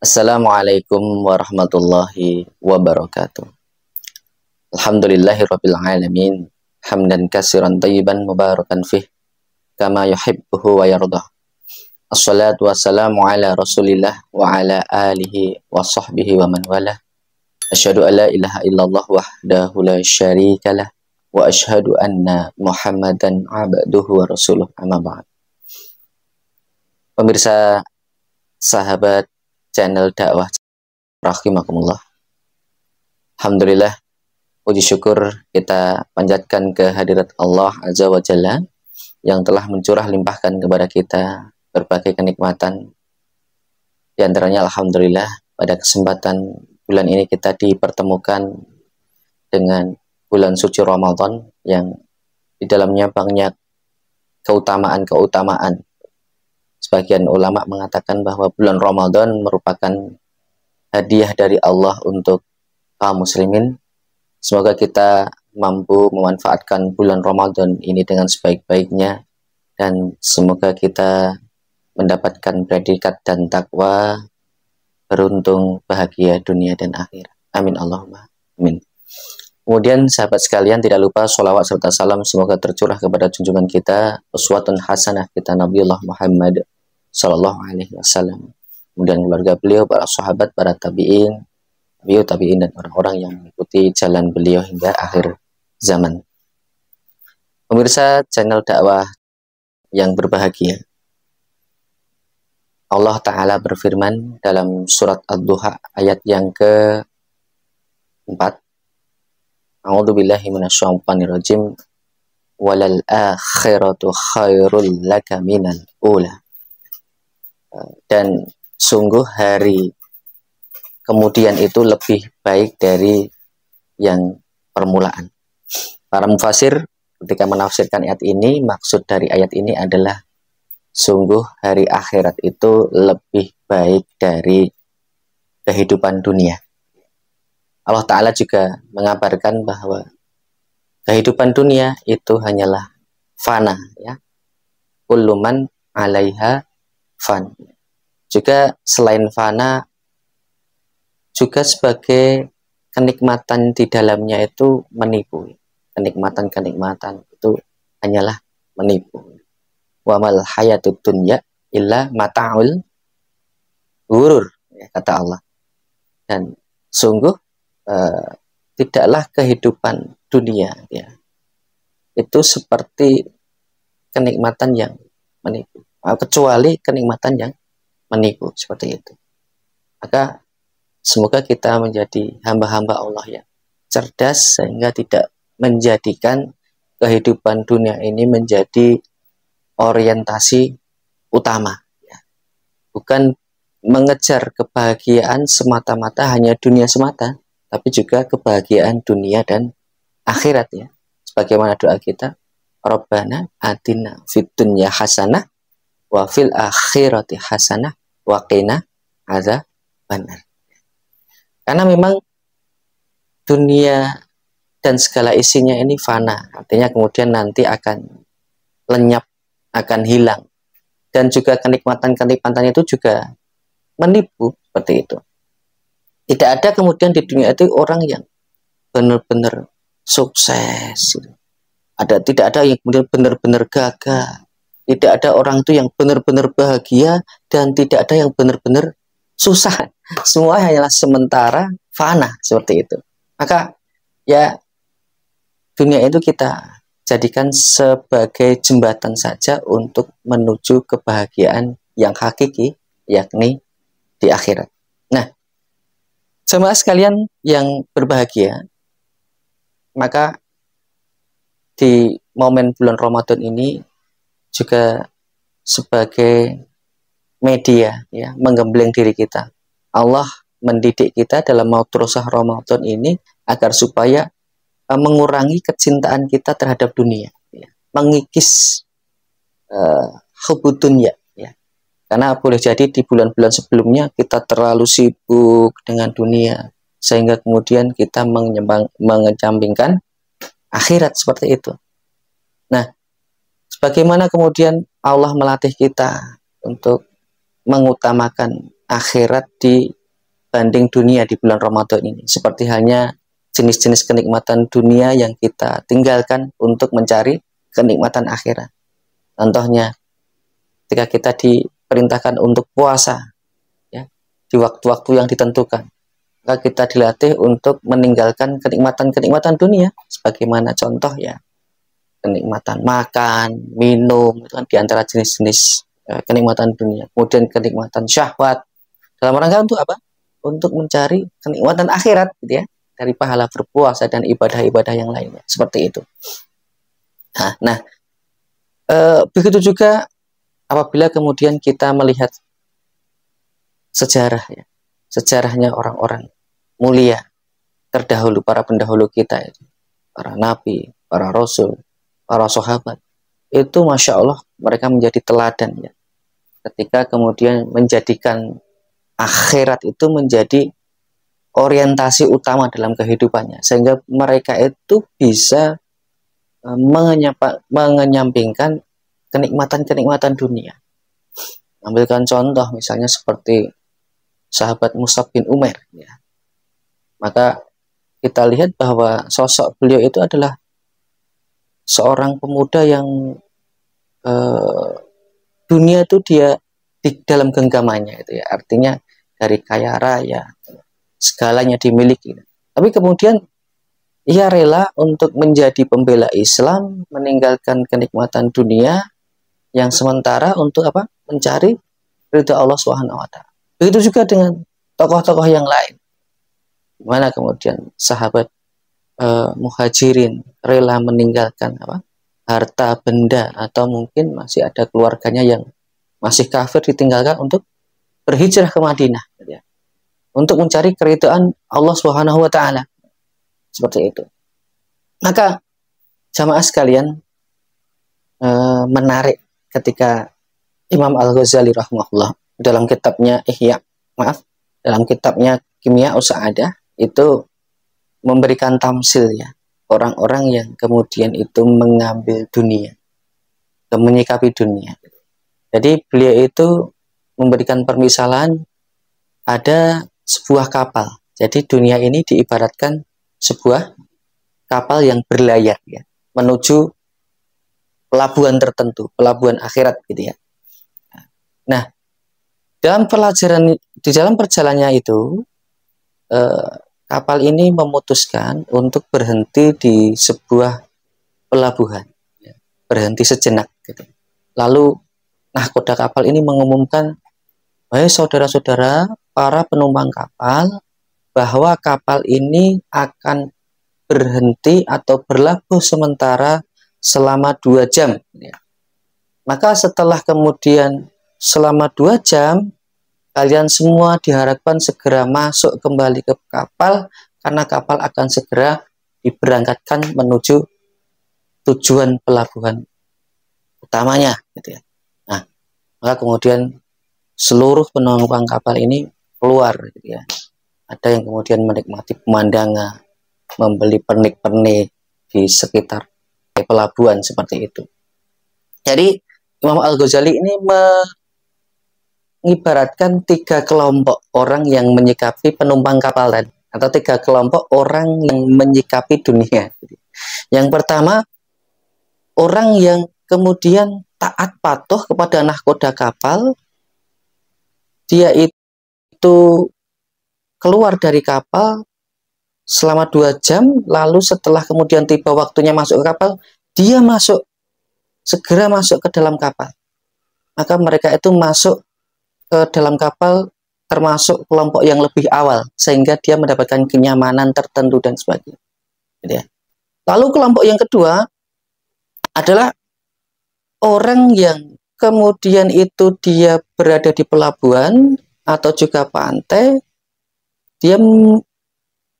Assalamualaikum warahmatullahi wabarakatuh. Alhamdulillahirabbil alamin. Hamdan katsiran thayyiban mubarakan fih kama yuhibbuhu wa yardah. Assalatu wassalamu ala Rasulillah wa ala alihi wa sahbihi wa man walah. Asyhadu an la ilaha illallah wahdahu la syarikalah wa asyhadu anna Muhammadan abduhu wa rasuluh, amma ba'd. Pemirsa, sahabat channel dakwah rahimakumullah. Alhamdulillah, puji syukur kita panjatkan ke hadirat Allah Azza wa Jalla yang telah mencurah limpahkan kepada kita berbagai kenikmatan. Di antaranya alhamdulillah pada kesempatan bulan ini kita dipertemukan dengan bulan suci Ramadan yang di dalamnya banyak keutamaan-keutamaan. Sebagian ulama mengatakan bahwa bulan Ramadan merupakan hadiah dari Allah untuk kaum muslimin. Semoga kita mampu memanfaatkan bulan Ramadan ini dengan sebaik-baiknya, dan semoga kita mendapatkan predikat dan takwa, beruntung, bahagia dunia dan akhirat. Amin Allahumma amin. Kemudian sahabat sekalian, tidak lupa sholawat serta salam semoga tercurah kepada junjungan kita, uswatun hasanah kita, Nabiullah Muhammad Sallallahu Alaihi Wasallam. Kemudian keluarga beliau, para sahabat, para tabiin, dan orang-orang yang mengikuti jalan beliau hingga akhir zaman. Pemirsa channel dakwah yang berbahagia, Allah Ta'ala berfirman dalam surat Ad-Duha ayat yang ke-4. A'udzubillahi minasyaitonirrajim. Walal akhiratu khairul laka minal ula. Dan sungguh hari kemudian itu lebih baik dari yang permulaan. Para mufasir ketika menafsirkan ayat ini, maksud dari ayat ini adalah sungguh hari akhirat itu lebih baik dari kehidupan dunia. Allah Ta'ala juga mengabarkan bahwa kehidupan dunia itu hanyalah fana, ya. Kullu man 'alaiha fan. Juga selain fana, juga sebagai kenikmatan di dalamnya itu menipu. Kenikmatan-kenikmatan itu hanyalah menipu. Wa mal hayatud dunya illa mata'ul ghurur, ya, kata Allah. Dan sungguh tidaklah kehidupan dunia, ya, itu seperti kenikmatan yang menipu, kecuali kenikmatan yang menipu, seperti itu. Maka semoga kita menjadi hamba-hamba Allah yang cerdas sehingga tidak menjadikan kehidupan dunia ini menjadi orientasi utama, ya. Bukan mengejar kebahagiaan semata-mata hanya dunia semata, tapi juga kebahagiaan dunia dan akhirat, ya. Sebagaimana doa kita, Rabbana atina fid dunya hasanah wa fil akhirati hasanah wa qina adzabannar. Karena memang dunia dan segala isinya ini fana, artinya kemudian nanti akan lenyap, akan hilang. Dan juga kenikmatan-kenikmatan itu juga menipu, seperti itu. Tidak ada kemudian di dunia itu orang yang benar-benar sukses. Tidak ada yang kemudian benar-benar gagah. Tidak ada orang itu yang benar-benar bahagia, dan tidak ada yang benar-benar susah. Semua hanyalah sementara, fana, seperti itu. Maka ya, dunia itu kita jadikan sebagai jembatan saja untuk menuju kebahagiaan yang hakiki, yakni di akhirat. Nah, jemaah sekalian yang berbahagia, maka di momen bulan Ramadan ini juga sebagai media, ya, menggembleng diri kita. Allah mendidik kita dalam mau terusah Ramadan ini agar supaya mengurangi kecintaan kita terhadap dunia, ya. Mengikis hubud dunya, ya. Karena boleh jadi di bulan-bulan sebelumnya kita terlalu sibuk dengan dunia sehingga kemudian kita mengecampingkan akhirat, seperti itu. Nah, bagaimana kemudian Allah melatih kita untuk mengutamakan akhirat dibanding dunia di bulan Ramadan ini. Seperti halnya jenis-jenis kenikmatan dunia yang kita tinggalkan untuk mencari kenikmatan akhirat. Contohnya, ketika kita diperintahkan untuk puasa, ya, di waktu-waktu yang ditentukan, maka kita dilatih untuk meninggalkan kenikmatan-kenikmatan dunia, sebagaimana contoh ya, kenikmatan makan, minum, itu kan diantara jenis-jenis kenikmatan dunia. Kemudian kenikmatan syahwat, dalam rangka untuk apa? Untuk mencari kenikmatan akhirat, gitu ya, dari pahala berpuasa dan ibadah-ibadah yang lainnya, seperti itu. Nah, begitu juga apabila kemudian kita melihat sejarah, ya, sejarahnya orang-orang mulia terdahulu, para pendahulu kita, itu, para nabi, para rasul, para sahabat, itu masya Allah mereka menjadi teladan, ya, ketika kemudian menjadikan akhirat itu menjadi orientasi utama dalam kehidupannya, sehingga mereka itu bisa mengenyampingkan kenikmatan-kenikmatan dunia. Ambilkan contoh misalnya seperti sahabat Mus'ab bin Umair, ya. Maka kita lihat bahwa sosok beliau itu adalah seorang pemuda yang dunia itu dia di dalam genggamannya, itu ya, artinya dari kaya raya segalanya dimiliki, tapi kemudian ia rela untuk menjadi pembela Islam, meninggalkan kenikmatan dunia yang sementara untuk apa? Mencari ridha Allah Subhanahu wa taala. Begitu juga dengan tokoh-tokoh yang lain. Mana kemudian sahabat muhajirin rela meninggalkan apa? Harta benda, atau mungkin masih ada keluarganya yang masih kafir, ditinggalkan untuk berhijrah ke Madinah, ya, untuk mencari keridhaan Allah Subhanahu wa taala. Seperti itu. Maka jamaah sekalian, menarik ketika Imam Al-Ghazali rahimahullah dalam kitabnya dalam kitabnya Kimia Sa'adah itu memberikan tamsil, ya, orang-orang yang kemudian itu mengambil dunia, menyikapi dunia. Jadi beliau itu memberikan permisalan, ada sebuah kapal. Jadi dunia ini diibaratkan sebuah kapal yang berlayar, ya, menuju pelabuhan tertentu, pelabuhan akhirat, gitu ya. Nah, di dalam perjalanannya itu, kapal ini memutuskan untuk berhenti di sebuah pelabuhan, ya, berhenti sejenak, gitu. Lalu nahkoda kapal ini mengumumkan, "Hai saudara-saudara, para penumpang kapal, bahwa kapal ini akan berhenti atau berlabuh sementara selama 2 jam. Ya. Maka setelah kemudian selama 2 jam, kalian semua diharapkan segera masuk kembali ke kapal, karena kapal akan segera diberangkatkan menuju tujuan pelabuhan utamanya." Gitu ya. Nah, maka kemudian seluruh penumpang kapal ini keluar, gitu ya. Ada yang kemudian menikmati pemandangan, membeli pernik-pernik di sekitar pelabuhan seperti itu. Jadi Imam Al-Ghazali ini mengibaratkan 3 kelompok orang yang menyikapi penumpang kapal tadi, atau 3 kelompok orang yang menyikapi dunia. Yang pertama, orang yang kemudian taat patuh kepada nahkoda kapal, dia itu keluar dari kapal selama 2 jam, lalu setelah kemudian tiba waktunya masuk ke kapal, dia segera masuk ke dalam kapal. Maka mereka itu masuk ke dalam kapal termasuk kelompok yang lebih awal, sehingga dia mendapatkan kenyamanan tertentu dan sebagainya. Gitu ya. Lalu kelompok yang kedua adalah orang yang kemudian itu dia berada di pelabuhan atau juga pantai, dia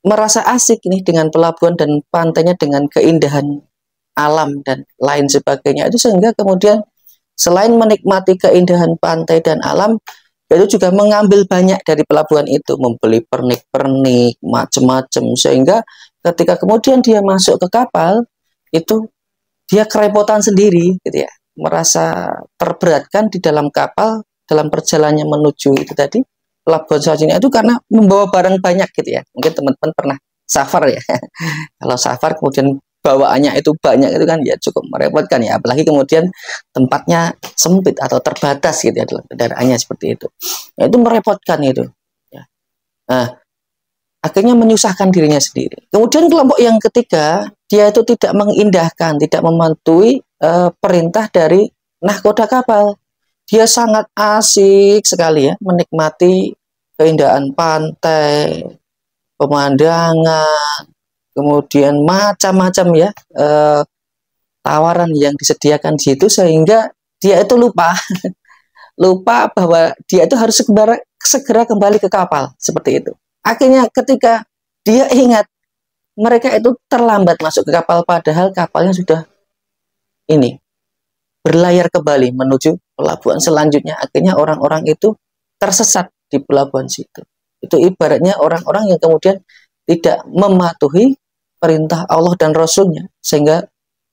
merasa asik nih dengan pelabuhan dan pantainya, dengan keindahan alam dan lain sebagainya itu, sehingga kemudian selain menikmati keindahan pantai dan alam, itu juga mengambil banyak dari pelabuhan itu, membeli pernik-pernik macam-macam, sehingga ketika kemudian dia masuk ke kapal itu dia kerepotan sendiri, gitu ya, merasa terberatkan di dalam kapal dalam perjalanannya menuju itu tadi pelabuhan Sardinia itu karena membawa barang banyak gitu ya. Mungkin teman-teman pernah safar ya. Kalau safar kemudian bawaannya itu banyak itu kan ya cukup merepotkan ya. Apalagi kemudian tempatnya sempit atau terbatas gitu ya kendaraannya seperti itu. Nah, itu merepotkan itu. Ya. Nah, akhirnya menyusahkan dirinya sendiri. Kemudian kelompok yang ketiga, dia itu tidak mengindahkan, tidak mematuhi perintah dari nahkoda kapal. Dia sangat asik sekali ya menikmati keindahan pantai, pemandangan, kemudian macam-macam ya tawaran yang disediakan di situ sehingga dia itu lupa lupa bahwa dia itu harus segera kembali ke kapal seperti itu. Akhirnya ketika dia ingat mereka itu terlambat masuk ke kapal padahal kapalnya sudah ini berlayar kembali menuju pelabuhan selanjutnya. Akhirnya orang-orang itu tersesat di pelabuhan situ. Itu ibaratnya orang-orang yang kemudian tidak mematuhi perintah Allah dan Rasulnya, sehingga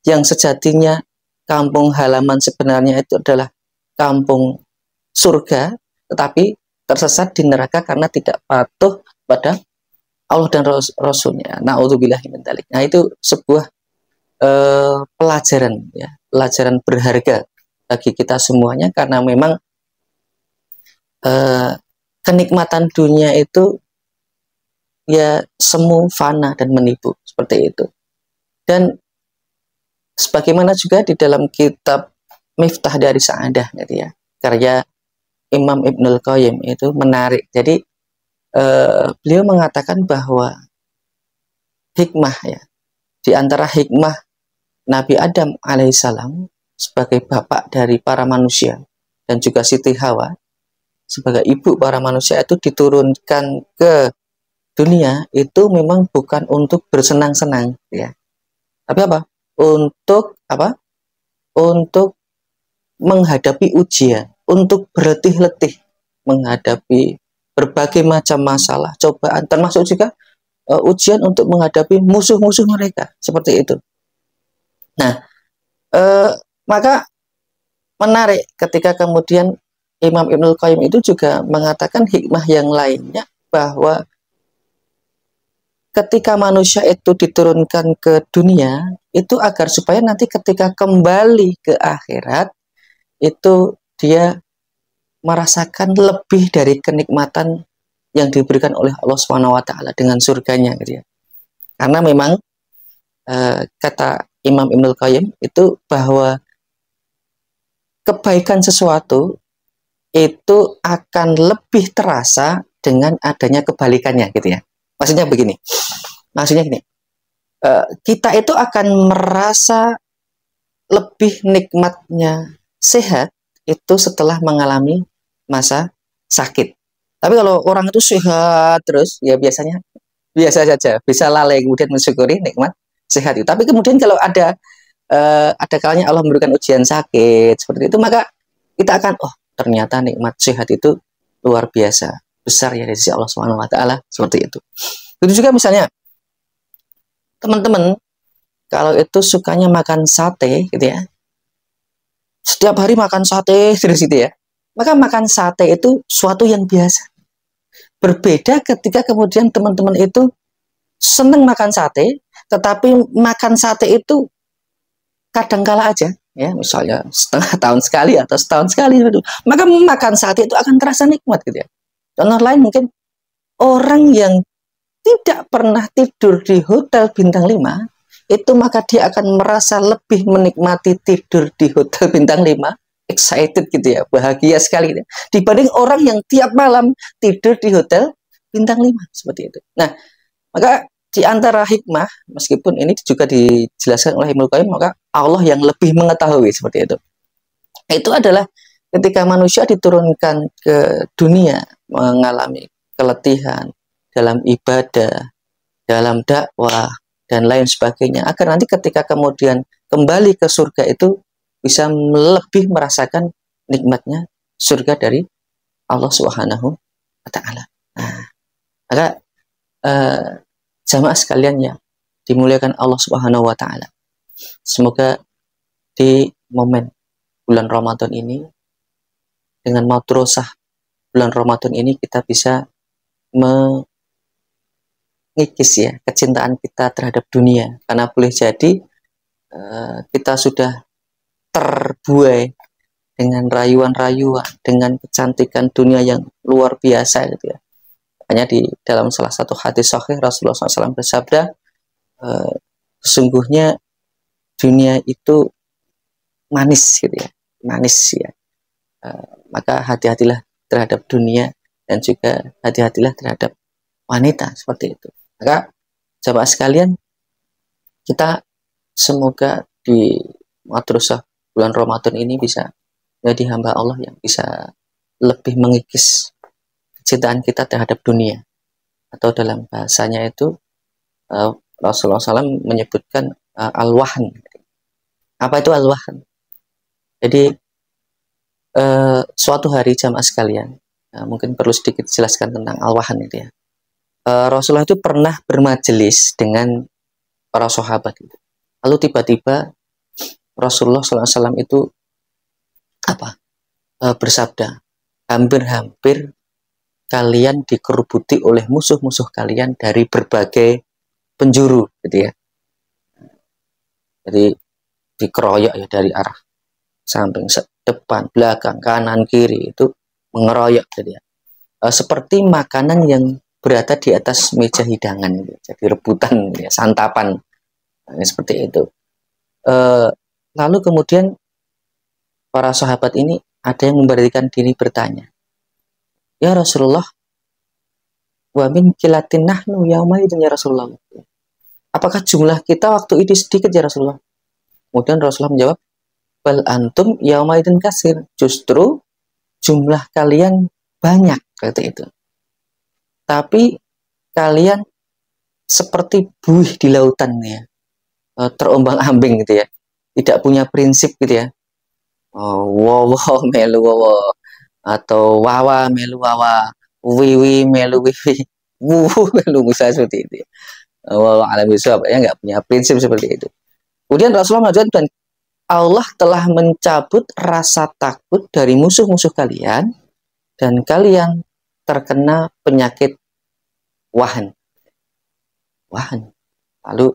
yang sejatinya kampung halaman sebenarnya itu adalah kampung surga, tetapi tersesat di neraka karena tidak patuh pada Allah dan Rasulnya. Na'udzubillahi min dzalik. Nah, itu sebuah pelajaran ya, pelajaran berharga bagi kita semuanya karena memang kenikmatan dunia itu ya semu, fana dan menipu seperti itu. Dan sebagaimana juga di dalam kitab Miftah dari Sa'adah gitu ya, karya Imam Ibnul Qayyim itu menarik. Jadi beliau mengatakan bahwa hikmah ya, di antara hikmah Nabi Adam alaihissalam sebagai bapak dari para manusia dan juga Siti Hawa sebagai ibu para manusia itu diturunkan ke dunia itu memang bukan untuk bersenang-senang ya, tapi apa? Untuk apa? Untuk menghadapi ujian, untuk berletih-letih menghadapi berbagai macam masalah, cobaan, termasuk juga ujian untuk menghadapi musuh-musuh mereka seperti itu. Nah, maka menarik ketika kemudian Imam Ibnul Qayyim itu juga mengatakan hikmah yang lainnya bahwa ketika manusia itu diturunkan ke dunia itu agar supaya nanti ketika kembali ke akhirat itu dia merasakan lebih dari kenikmatan yang diberikan oleh Allah SWT dengan surganya gitu ya. Karena memang kata Imam Ibnul Qayyim itu bahwa kebaikan sesuatu itu akan lebih terasa dengan adanya kebalikannya gitu ya. Maksudnya begini. Maksudnya gini. Kita itu akan merasa lebih nikmatnya sehat itu setelah mengalami masa sakit. Tapi kalau orang itu sehat terus ya biasanya biasa saja, bisa lalai kemudian mensyukuri nikmat sehat itu. Tapi kemudian kalau ada kalanya Allah memberikan ujian sakit seperti itu, maka kita akan ternyata nikmat sehat itu luar biasa besar ya dari sisi Allah Subhanahu wa taala seperti itu. Itu juga misalnya teman-teman kalau itu sukanya makan sate gitu ya. Setiap hari makan sate terus gitu ya. Maka makan sate itu suatu yang biasa. Berbeda ketika kemudian teman-teman itu senang makan sate, tetapi makan sate itu kadangkala aja ya, misalnya setengah tahun sekali atau setahun sekali gitu. Maka makan sate itu akan terasa nikmat gitu ya. Contoh lain mungkin orang yang tidak pernah tidur di hotel bintang 5 itu maka dia akan merasa lebih menikmati tidur di hotel bintang 5, excited gitu ya, bahagia sekali gitu, dibanding orang yang tiap malam tidur di hotel bintang 5 seperti itu. Nah, maka di antara hikmah, meskipun ini juga dijelaskan oleh Ibnu Qayyim, maka Allah yang lebih mengetahui seperti itu. Itu adalah ketika manusia diturunkan ke dunia mengalami keletihan dalam ibadah, dalam dakwah, dan lain sebagainya, agar nanti ketika kemudian kembali ke surga itu bisa lebih merasakan nikmatnya surga dari Allah Subhanahu wa taala. Nah, maka jamaah sekalian ya dimuliakan Allah Subhanahu wa taala. Semoga di momen bulan Ramadan ini dengan madrasah bulan Ramadan ini kita bisa mengikis ya kecintaan kita terhadap dunia, karena boleh jadi kita sudah terbuai dengan rayuan-rayuan, dengan kecantikan dunia yang luar biasa gitu ya. Hanya di dalam salah satu hadis sahih Rasulullah SAW bersabda, sesungguhnya dunia itu manis gitu ya, manis ya. Maka hati-hatilah terhadap dunia dan juga hati-hatilah terhadap wanita, seperti itu. Maka jamaah sekalian, kita semoga di madrasah bulan Ramadan ini bisa menjadi hamba Allah yang bisa lebih mengikis kecintaan kita terhadap dunia, atau dalam bahasanya itu Rasulullah SAW menyebutkan al-wahn. Apa itu al-wahn? Jadi suatu hari jamaah sekalian, mungkin perlu sedikit jelaskan tentang al-wahn itu ya. Rasulullah itu pernah bermajelis dengan para sahabat gitu. Lalu tiba-tiba Rasulullah SAW itu bersabda, hampir-hampir kalian dikerubuti oleh musuh-musuh kalian dari berbagai penjuru gitu ya. Jadi dikeroyok ya dari arah samping, depan, belakang, kanan, kiri, itu mengeroyok gitu ya. Seperti makanan yang berada di atas meja hidangan gitu. Jadi rebutan gitu ya, santapan. Nah, seperti itu. Lalu kemudian para sahabat ini ada yang memberanikan diri bertanya, ya Rasulullah, wa min kilatin nahnu yaumaidin ya Rasulullah. Apakah jumlah kita waktu itu sedikit ya Rasulullah? Kemudian Rasulullah menjawab, bal antum yaumaidin kasir. Justru jumlah kalian banyak, kata itu. Tapi kalian seperti buih di lautan ya, terombang-ambing gitu ya, tidak punya prinsip gitu ya. Wow melu wow, atau wawa melu wawa, wiwi melu wiwi, melu misalnya seperti itu. Wow alam bisawab ya, nggak punya prinsip seperti itu. Kemudian Rasulullah menjelaskan, Allah telah mencabut rasa takut dari musuh-musuh kalian dan kalian terkena penyakit wahan. Wahan. Lalu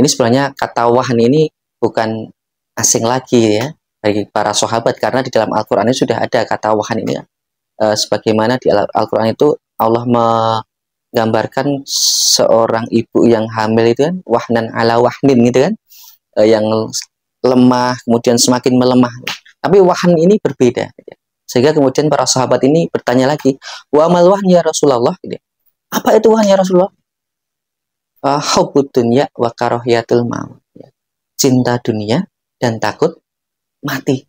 ini sebenarnya kata wahan ini bukan asing lagi ya bagi para sahabat, karena di dalam Al-Qur'an ini sudah ada kata wahan ini ya. Sebagaimana di Al-Qur'an itu Allah menggambarkan seorang ibu yang hamil itu kan, wahnan ala wahnin gitu kan, yang lemah kemudian semakin melemah. Tapi wahan ini berbeda. Sehingga kemudian para sahabat ini bertanya lagi, wa mal wahn ya Rasulullah? Apa itu wahn ya Rasulullah? Hubbud dunya wa karahiyatul maut. Cinta dunia dan takut mati.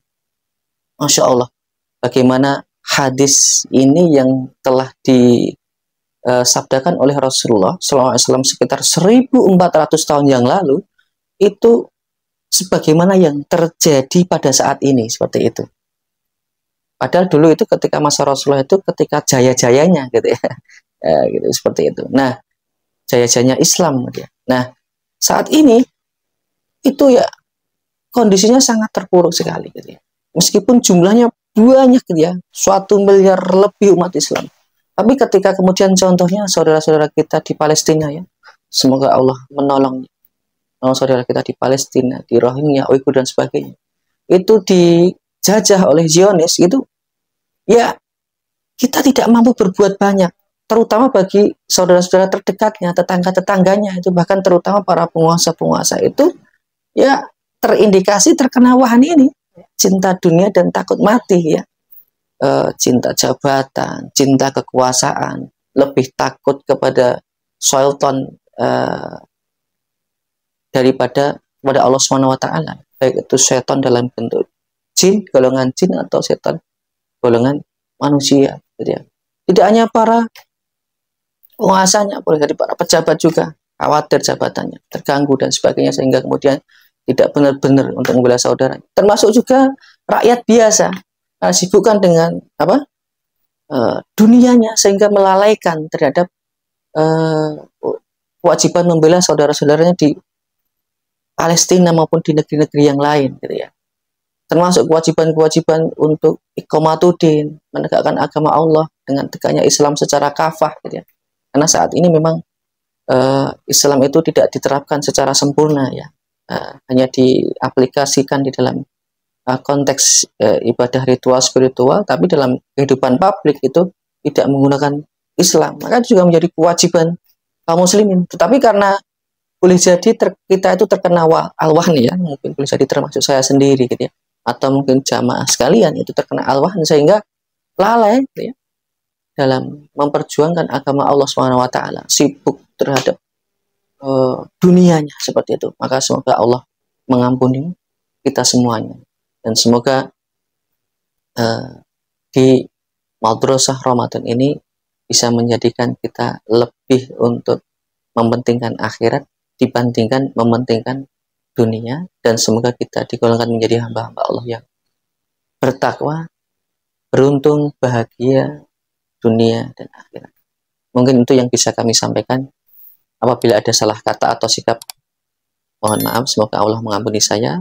Masya Allah, bagaimana hadis ini yang telah disabdakan oleh Rasulullah SAW sekitar 1400 tahun yang lalu, itu sebagaimana yang terjadi pada saat ini, seperti itu. Padahal dulu itu ketika masa Rasulullah itu ketika jaya-jayanya gitu ya, gitu, seperti itu. Nah, jaya-jayanya Islam gitu ya. Nah, saat ini itu ya kondisinya sangat terpuruk sekali gitu ya. Meskipun jumlahnya banyak gitu ya, 1 miliar lebih umat Islam. Tapi ketika kemudian contohnya saudara-saudara kita di Palestina ya, semoga Allah menolong saudara kita di Palestina, di Rohingya, Uighur dan sebagainya, itu dijajah oleh Zionis, itu ya kita tidak mampu berbuat banyak, terutama bagi saudara-saudara terdekatnya, tetangga-tetangganya, itu bahkan terutama para penguasa-penguasa itu ya terindikasi terkena wahan ini, cinta dunia dan takut mati ya, cinta jabatan, cinta kekuasaan, lebih takut kepada sultan daripada kepada Allah SWT, baik itu setan dalam bentuk jin, golongan jin, atau setan golongan manusia gitu ya. Tidak hanya para penguasanya, boleh jadi para pejabat juga khawatir jabatannya terganggu dan sebagainya, sehingga kemudian tidak benar-benar untuk membela saudara. Termasuk juga rakyat biasa, sibukkan dengan dunianya, sehingga melalaikan terhadap kewajiban membela saudara-saudaranya di Palestina maupun di negeri-negeri yang lain gitu ya. Termasuk kewajiban-kewajiban untuk iqamatuddin, menegakkan agama Allah, dengan tegaknya Islam secara kafah gitu ya. Karena saat ini memang Islam itu tidak diterapkan secara sempurna ya. Hanya diaplikasikan di dalam konteks ibadah ritual spiritual, tapi dalam kehidupan publik itu tidak menggunakan Islam. Maka itu juga menjadi kewajiban kaum muslimin. Tetapi karena boleh jadi kita itu terkena al-wahn ya, mungkin boleh jadi termasuk saya sendiri gitu ya, atau mungkin jamaah sekalian itu terkena al-wahn sehingga lalai gitu ya, dalam memperjuangkan agama Allah Subhanahu wa taala, sibuk terhadap dunianya seperti itu. Maka semoga Allah mengampuni kita semuanya, dan semoga di Madrasah Ramadan ini bisa menjadikan kita lebih untuk mementingkan akhirat dibandingkan mementingkan dunia, dan semoga kita digolongkan menjadi hamba-hamba Allah yang bertakwa, beruntung, bahagia dunia dan akhirat. Mungkin itu yang bisa kami sampaikan. Apabila ada salah kata atau sikap, mohon maaf. Semoga Allah mengampuni saya.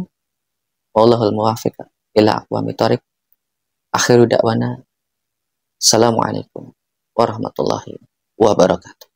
Wallahul muwaffiq ila aqwamit thoriq. Akhiru da'wana. Assalamualaikum warahmatullahi wabarakatuh.